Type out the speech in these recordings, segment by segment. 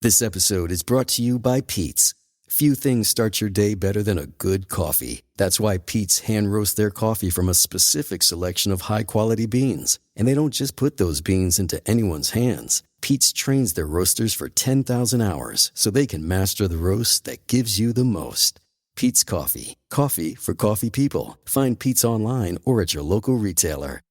This episode is brought to you by Pete's. Few things start your day better than a good coffee. That's why Pete's hand roast their coffee from a specific selection of high-quality beans. And they don't just put those beans into anyone's hands. Pete's trains their roasters for 10,000 hours so they can master the roast that gives you the most. Pete's Coffee. Coffee for coffee people. Find Pete's online or at your local retailer.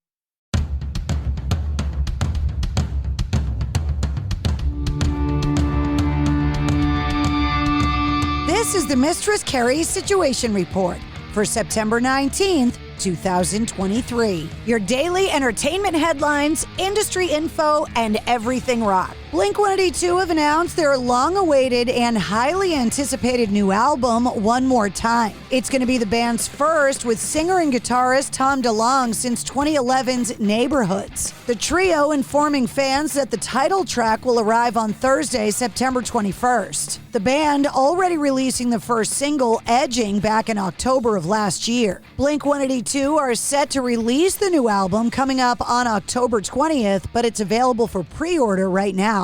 This is the Mistress Carrie Situation Report for September 19th, 2023. Your daily entertainment headlines, industry info, and everything rock. Blink-182 have announced their long-awaited and highly anticipated new album, One More Time. It's going to be the band's first with singer and guitarist Tom DeLonge since 2011's Neighborhoods. The trio informing fans that the title track will arrive on Thursday, September 21st. The band already releasing the first single, Edging, back in October of last year. Blink-182 are set to release the new album coming up on October 20th, but it's available for pre-order right now.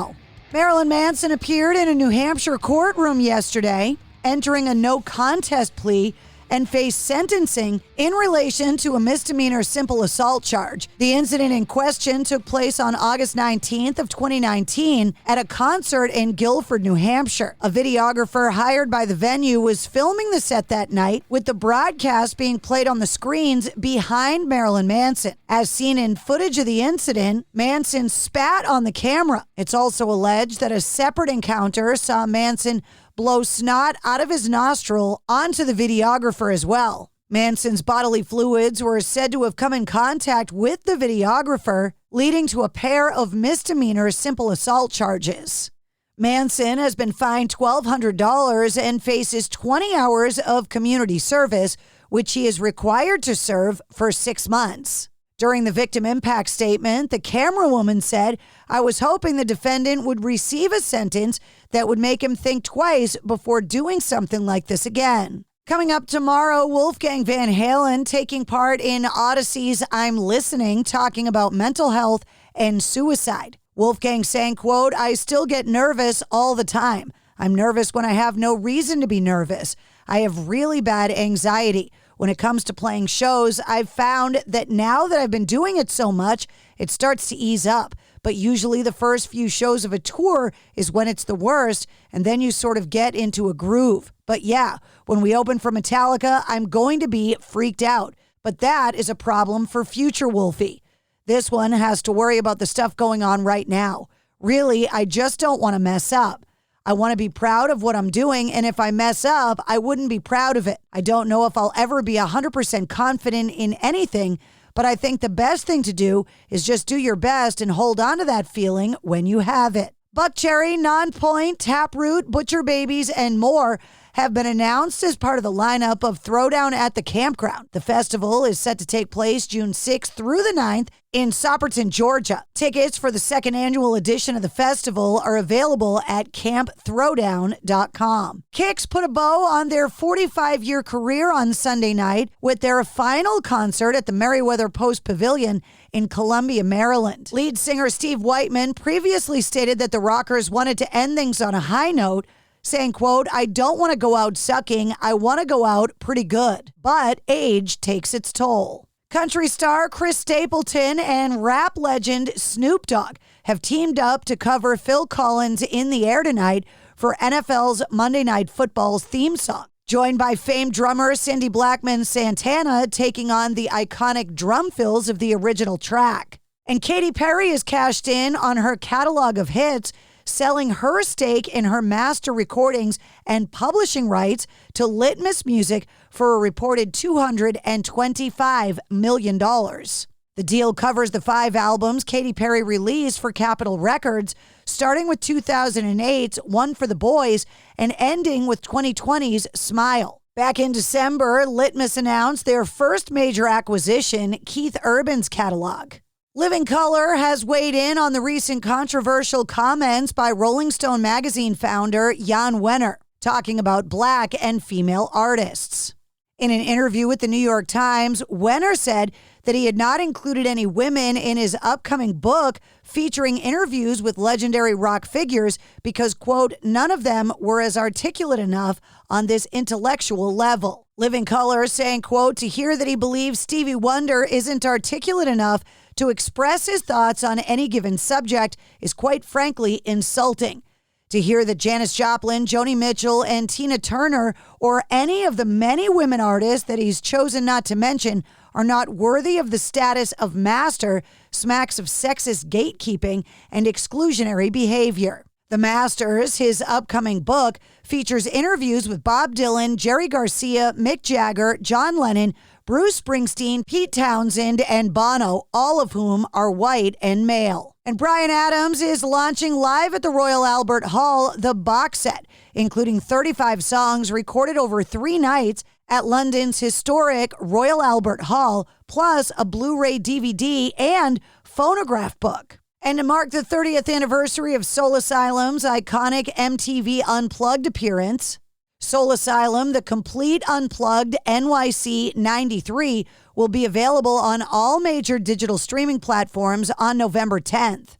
Marilyn Manson appeared in a New Hampshire courtroom yesterday, entering a no contest plea and faced sentencing in relation to a misdemeanor simple assault charge. The incident in question took place on August 19th of 2019 at a concert in Guilford, New Hampshire. A videographer hired by the venue was filming the set that night, with the broadcast being played on the screens behind Marilyn Manson. As seen in footage of the incident, Manson spat on the camera. It's also alleged that a separate encounter saw Manson blow snot out of his nostril onto the videographer as well. Manson's bodily fluids were said to have come in contact with the videographer, leading to a pair of misdemeanor simple assault charges. Manson has been fined $1,200 and faces 20 hours of community service, which he is required to serve for 6 months. During the victim impact statement, the camera woman said, "I was hoping the defendant would receive a sentence that would make him think twice before doing something like this again." Coming up tomorrow, Wolfgang Van Halen taking part in Odyssey's I'm Listening, talking about mental health and suicide. Wolfgang saying, quote, "I still get nervous all the time. I'm nervous when I have no reason to be nervous. I have really bad anxiety. When it comes to playing shows, I've found that now that I've been doing it so much, it starts to ease up. But usually the first few shows of a tour is when it's the worst, and then you sort of get into a groove. But yeah, when we open for Metallica, I'm going to be freaked out. But that is a problem for future Wolfie. This one has to worry about the stuff going on right now. Really, I just don't want to mess up. I want to be proud of what I'm doing, and if I mess up, I wouldn't be proud of it. I don't know if I'll ever be 100% confident in anything, but I think the best thing to do is just do your best and hold on to that feeling when you have it." Buck Cherry, Non-Point, Taproot, Butcher Babies, and more have been announced as part of the lineup of Throwdown at the Campground. The festival is set to take place June 6th through the 9th in Stapleton, Georgia. Tickets for the second annual edition of the festival are available at campthrowdown.com. Kix put a bow on their 45-year career on Sunday night with their final concert at the Merriweather Post Pavilion in Columbia, Maryland. Lead singer Steve Whiteman previously stated that the Rockers wanted to end things on a high note, saying, quote, "I don't want to go out sucking. I want to go out pretty good. But age takes its toll." Country star Chris Stapleton and rap legend Snoop Dogg have teamed up to cover Phil Collins' In the Air Tonight for NFL's Monday Night Football's theme song. Joined by famed drummer Cindy Blackman Santana taking on the iconic drum fills of the original track. And Katy Perry has cashed in on her catalog of hits, selling her stake in her master recordings and publishing rights to Litmus Music for a reported $225 million. The deal covers the 5 albums Katy Perry released for Capitol Records, starting with 2008's One for the Boys and ending with 2020's Smile. Back in December, Litmus announced their first major acquisition, Keith Urban's catalog. Living Colour has weighed in on the recent controversial comments by Rolling Stone magazine founder Jan Wenner, talking about Black and female artists. In an interview with the New York Times, Wenner said that he had not included any women in his upcoming book featuring interviews with legendary rock figures because, quote, none of them were as articulate enough on this intellectual level. Living Color saying, quote, to hear that he believes Stevie Wonder isn't articulate enough to express his thoughts on any given subject is quite frankly insulting. To hear that Janis Joplin, Joni Mitchell, and Tina Turner, or any of the many women artists that he's chosen not to mention, are not worthy of the status of master smacks of sexist gatekeeping and exclusionary behavior. The Masters, his upcoming book, features interviews with Bob Dylan, Jerry Garcia, Mick Jagger, John Lennon, Bruce Springsteen, Pete Townsend, and Bono, all of whom are white and male. And Bryan Adams is launching live at the Royal Albert Hall the box set, including 35 songs recorded over 3 nights at London's historic Royal Albert Hall, plus a Blu-ray DVD and phonograph book. And to mark the 30th anniversary of Soul Asylum's iconic MTV Unplugged appearance, Soul Asylum, the complete Unplugged NYC 93, will be available on all major digital streaming platforms on November 10th.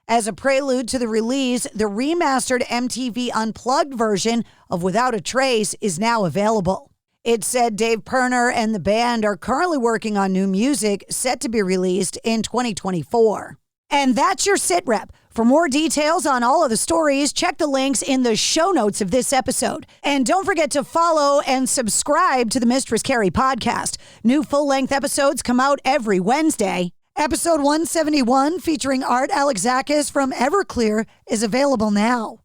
As a prelude to the release, the remastered MTV Unplugged version of Without a Trace is now available. It said Dave Pirner and the band are currently working on new music set to be released in 2024. And that's your sit rep. For more details on all of the stories, check the links in the show notes of this episode. And don't forget to follow and subscribe to the Mistress Carrie Podcast. New full-length episodes come out every Wednesday. Episode 171, featuring Art Alexakis from Everclear, is available now.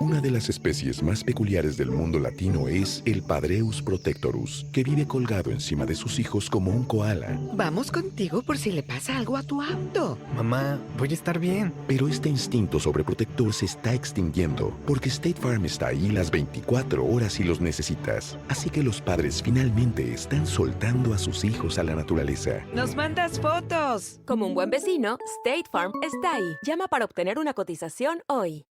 Una de las especies más peculiares del mundo latino es el Padreus protectorus, que vive colgado encima de sus hijos como un koala. Vamos contigo por si le pasa algo a tu auto. Mamá, voy a estar bien. Pero este instinto sobreprotector se está extinguiendo, porque State Farm está ahí las 24 horas si los necesitas. Así que los padres finalmente están soltando a sus hijos a la naturaleza. ¡Nos mandas fotos! Como un buen vecino, State Farm está ahí. Llama para obtener una cotización hoy.